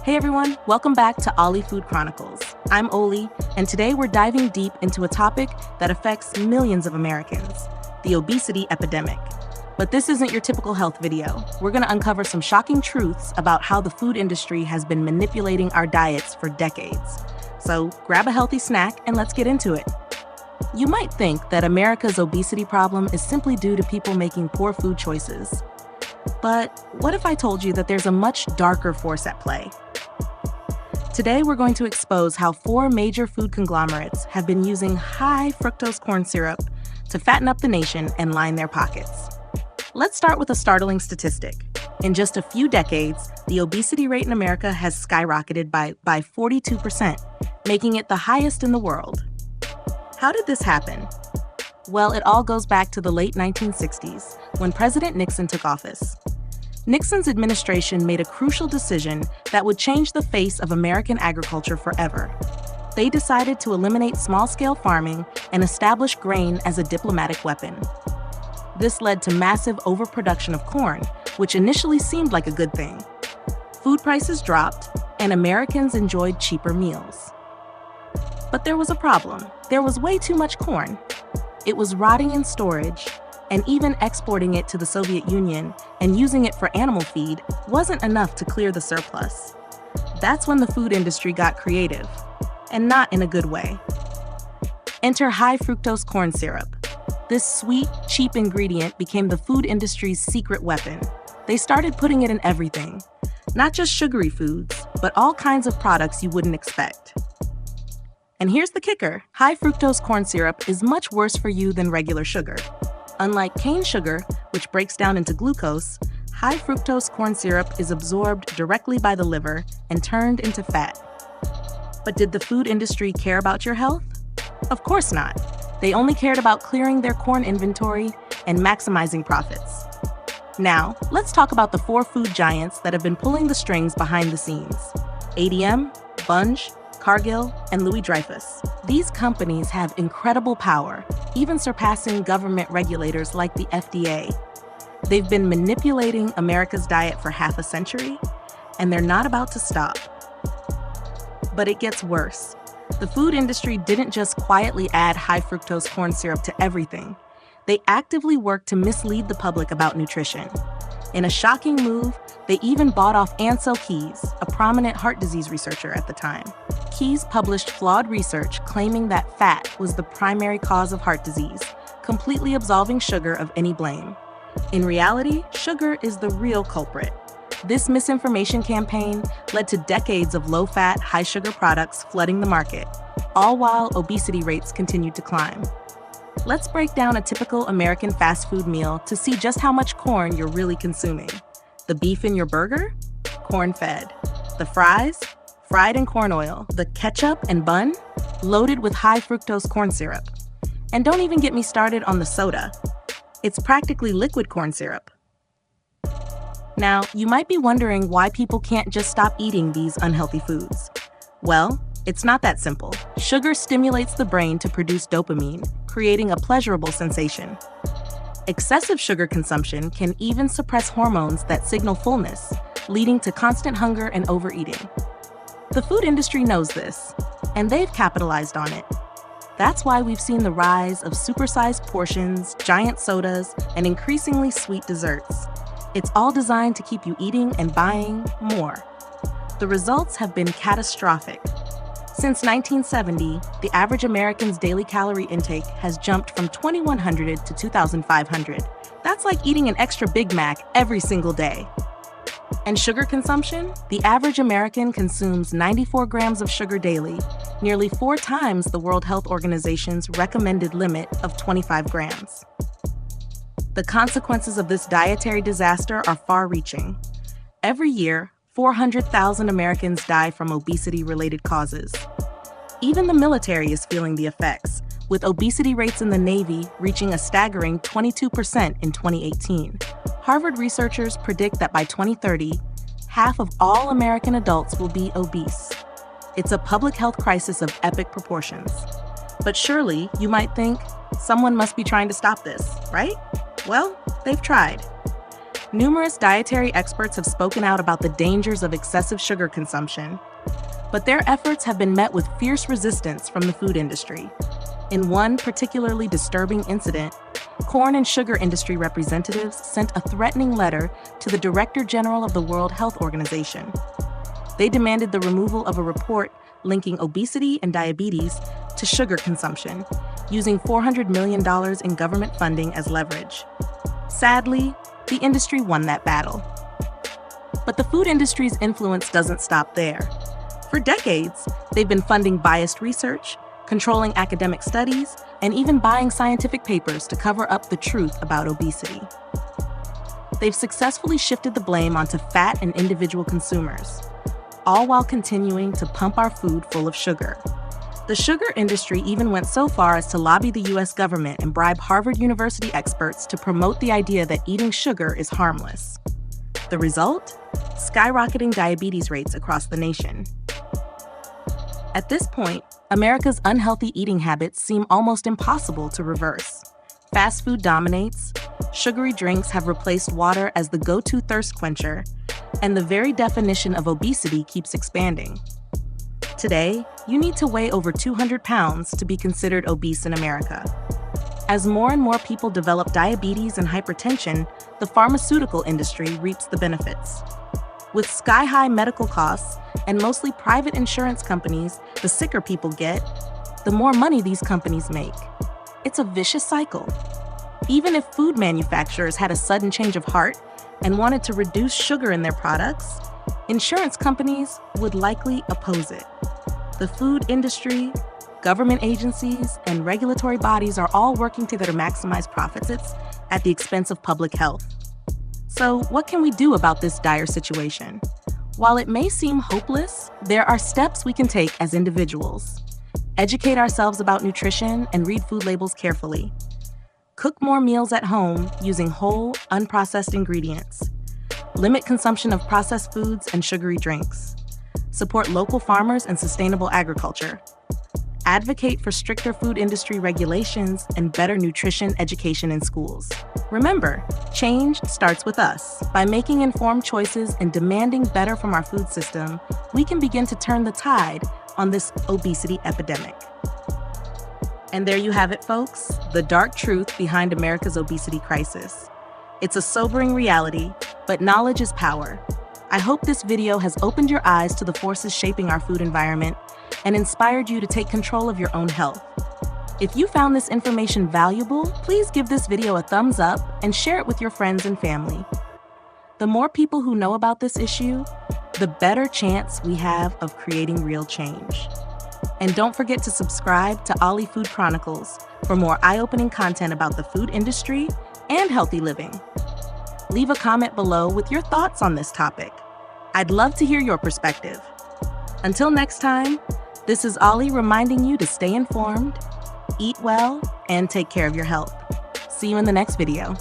Hey everyone, welcome back to Oli Food Chronicles. I'm Oli, and today we're diving deep into a topic that affects millions of Americans, the obesity epidemic. But this isn't your typical health video. We're going to uncover some shocking truths about how the food industry has been manipulating our diets for decades. So grab a healthy snack and let's get into it. You might think that America's obesity problem is simply due to people making poor food choices. But what if I told you that there's a much darker force at play? Today, we're going to expose how 4 major food conglomerates have been using high fructose corn syrup to fatten up the nation and line their pockets. Let's start with a startling statistic. In just a few decades, the obesity rate in America has skyrocketed by 42%, making it the highest in the world. How did this happen? Well, it all goes back to the late 1960s, when President Nixon took office. Nixon's administration made a crucial decision that would change the face of American agriculture forever. They decided to eliminate small-scale farming and establish grain as a diplomatic weapon. This led to massive overproduction of corn, which initially seemed like a good thing. Food prices dropped, and Americans enjoyed cheaper meals. But there was a problem. There was way too much corn. It was rotting in storage, and even exporting it to the Soviet Union and using it for animal feed wasn't enough to clear the surplus. That's when the food industry got creative, and not in a good way. Enter high fructose corn syrup. This sweet, cheap ingredient became the food industry's secret weapon. They started putting it in everything, not just sugary foods, but all kinds of products you wouldn't expect. And here's the kicker: high fructose corn syrup is much worse for you than regular sugar. Unlike cane sugar, which breaks down into glucose, high fructose corn syrup is absorbed directly by the liver and turned into fat. But did the food industry care about your health? Of course not. They only cared about clearing their corn inventory and maximizing profits. Now, let's talk about the 4 food giants that have been pulling the strings behind the scenes: ADM, Bunge, Cargill, and Louis Dreyfus. These companies have incredible power, even surpassing government regulators like the FDA. They've been manipulating America's diet for half a century, and they're not about to stop. But it gets worse. The food industry didn't just quietly add high fructose corn syrup to everything. They actively worked to mislead the public about nutrition. In a shocking move, they even bought off Ansel Keys, a prominent heart disease researcher at the time. Keys published flawed research claiming that fat was the primary cause of heart disease, completely absolving sugar of any blame. In reality, sugar is the real culprit. This misinformation campaign led to decades of low-fat, high-sugar products flooding the market, all while obesity rates continued to climb. Let's break down a typical American fast food meal to see just how much corn you're really consuming. The beef in your burger? Corn-fed. The fries? Fried in corn oil. The ketchup and bun? Loaded with high fructose corn syrup. And don't even get me started on the soda. It's practically liquid corn syrup. Now, you might be wondering why people can't just stop eating these unhealthy foods. Well, it's not that simple. Sugar stimulates the brain to produce dopamine, creating a pleasurable sensation. Excessive sugar consumption can even suppress hormones that signal fullness, leading to constant hunger and overeating. The food industry knows this, and they've capitalized on it. That's why we've seen the rise of supersized portions, giant sodas, and increasingly sweet desserts. It's all designed to keep you eating and buying more. The results have been catastrophic. Since 1970, the average American's daily calorie intake has jumped from 2,100 to 2,500. That's like eating an extra Big Mac every single day. And sugar consumption? The average American consumes 94 grams of sugar daily, nearly 4 times the World Health Organization's recommended limit of 25 grams. The consequences of this dietary disaster are far-reaching. Every year, 400,000 Americans die from obesity-related causes. Even the military is feeling the effects, with obesity rates in the Navy reaching a staggering 22% in 2018. Harvard researchers predict that by 2030, half of all American adults will be obese. It's a public health crisis of epic proportions. But surely, you might think, someone must be trying to stop this, right? Well, they've tried. Numerous dietary experts have spoken out about the dangers of excessive sugar consumption, but their efforts have been met with fierce resistance from the food industry. In one particularly disturbing incident, corn and sugar industry representatives sent a threatening letter to the Director General of the World Health Organization. They demanded the removal of a report linking obesity and diabetes to sugar consumption, using $400 million in government funding as leverage. Sadly, the industry won that battle. But the food industry's influence doesn't stop there. For decades, they've been funding biased research, controlling academic studies, and even buying scientific papers to cover up the truth about obesity. They've successfully shifted the blame onto fat and individual consumers, all while continuing to pump our food full of sugar. The sugar industry even went so far as to lobby the US government and bribe Harvard University experts to promote the idea that eating sugar is harmless. The result? Skyrocketing diabetes rates across the nation. At this point, America's unhealthy eating habits seem almost impossible to reverse. Fast food dominates, sugary drinks have replaced water as the go-to thirst quencher, and the very definition of obesity keeps expanding. Today, you need to weigh over 200 pounds to be considered obese in America. As more and more people develop diabetes and hypertension, the pharmaceutical industry reaps the benefits. With sky-high medical costs and mostly private insurance companies, the sicker people get, the more money these companies make. It's a vicious cycle. Even if food manufacturers had a sudden change of heart and wanted to reduce sugar in their products, insurance companies would likely oppose it. The food industry, government agencies, and regulatory bodies are all working together to maximize profits at the expense of public health. So, what can we do about this dire situation? While it may seem hopeless, there are steps we can take as individuals. Educate ourselves about nutrition and read food labels carefully. Cook more meals at home using whole, unprocessed ingredients. Limit consumption of processed foods and sugary drinks. Support local farmers and sustainable agriculture. Advocate for stricter food industry regulations and better nutrition education in schools. Remember, change starts with us. By making informed choices and demanding better from our food system, we can begin to turn the tide on this obesity epidemic. And there you have it, folks, the dark truth behind America's obesity crisis. It's a sobering reality, but knowledge is power. I hope this video has opened your eyes to the forces shaping our food environment and inspired you to take control of your own health. If you found this information valuable, please give this video a thumbs up and share it with your friends and family. The more people who know about this issue, the better chance we have of creating real change. And don't forget to subscribe to Oli Food Chronicles for more eye-opening content about the food industry and healthy living. Leave a comment below with your thoughts on this topic. I'd love to hear your perspective. Until next time, this is Oli reminding you to stay informed, eat well, and take care of your health. See you in the next video.